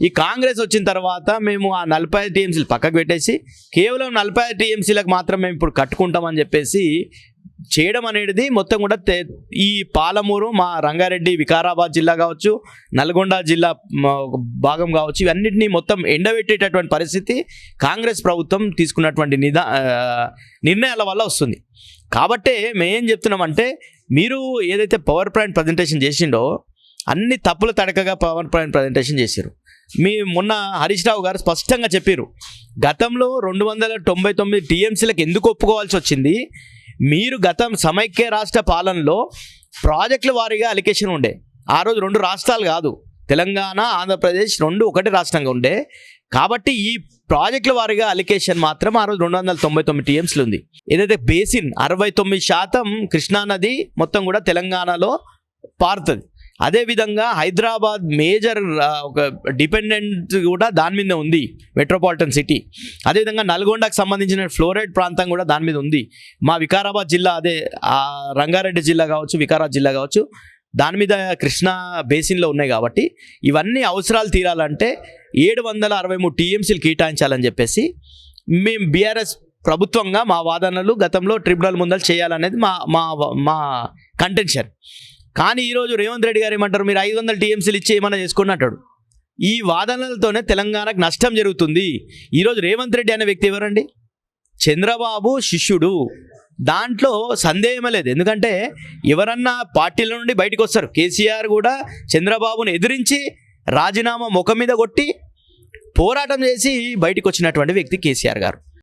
ఈ కాంగ్రెస్ వచ్చిన తర్వాత మేము ఆ 45 టీఎంసీలు పక్కకు పెట్టేసి కేవలం 45 టీఎంసీలకు మాత్రం మేము ఇప్పుడు కట్టుకుంటామని చెప్పేసి చేయడం అనేది మొత్తం కూడా ఈ పాలమూరు, మా రంగారెడ్డి, వికారాబాద్ జిల్లా కావచ్చు, నల్గొండ జిల్లా భాగం కావచ్చు, ఇవన్నిటినీ మొత్తం ఎండబెట్టేటటువంటి పరిస్థితి కాంగ్రెస్ ప్రభుత్వం తీసుకున్నటువంటి నిర్ణయాల వల్ల వస్తుంది. కాబట్టే మేమేం చెప్తున్నామంటే, మీరు ఏదైతే పవర్ పాయింట్ ప్రజెంటేషన్ చేసిండో అన్ని తప్పుల తడకగా పవర్ పాయింట్ ప్రజెంటేషన్ చేశారు. మొన్న హరీష్ రావు గారు స్పష్టంగా చెప్పారు, గతంలో 299 టీఎంసీలకు ఎందుకు ఒప్పుకోవాల్సి వచ్చింది, మీరు గతం సమైక్య రాష్ట్ర పాలనలో ప్రాజెక్టుల వారీగా అలికేషన్ ఉండే. ఆ రోజు 2 రాష్ట్రాలు కాదు, తెలంగాణ, ఆంధ్రప్రదేశ్ 2 ఒకటే రాష్ట్రంగా ఉండే. కాబట్టి ఈ ప్రాజెక్టుల వారీగా అలికేషన్ మాత్రం ఆ రోజు 299 టీఎంసీలు ఉంది. ఏదైతే బేసిన్ 69% కృష్ణానది మొత్తం కూడా తెలంగాణలో పారుతుంది. అదేవిధంగా హైదరాబాద్ మేజర్ ఒక డిపెండెంట్ కూడా దాని మీద ఉంది, మెట్రోపాలిటన్ సిటీ. అదేవిధంగా నల్గొండకు సంబంధించిన ఫ్లోరైడ్ ప్రాంతం కూడా దాని మీద ఉంది. మా వికారాబాద్ జిల్లా, అదే రంగారెడ్డి జిల్లా కావచ్చు, వికారాబాద్ జిల్లా కావచ్చు, దాని మీద కృష్ణా బేసిన్లో ఉన్నాయి. కాబట్టి ఇవన్నీ అవసరాలు తీరాలంటే 763 టీఎంసీలు కేటాయించాలని చెప్పేసి మేము బీఆర్ఎస్ ప్రభుత్వంగా మా వాదనలు గతంలో ట్రిబ్యునల్ ముందర చేయాలనేది మా కంటెన్షన్. కానీ ఈరోజు రేవంత్ రెడ్డి గారు ఏమంటారు, మీరు 500 టీఎంసీలు ఇచ్చి ఏమన్నా చేసుకుని అంటాడు. ఈ వాదనలతోనే తెలంగాణకు నష్టం జరుగుతుంది. ఈరోజు రేవంత్ రెడ్డి అనే వ్యక్తి ఎవరండి? చంద్రబాబు శిష్యుడు, దాంట్లో సందేహమే లేదు. ఎందుకంటే ఎవరన్నా పార్టీల నుండి బయటకు వస్తారు. కేసీఆర్ కూడా చంద్రబాబును ఎదిరించి రాజీనామా ముఖం మీద కొట్టి పోరాటం చేసి బయటకు వచ్చినటువంటి వ్యక్తి కేసీఆర్ గారు.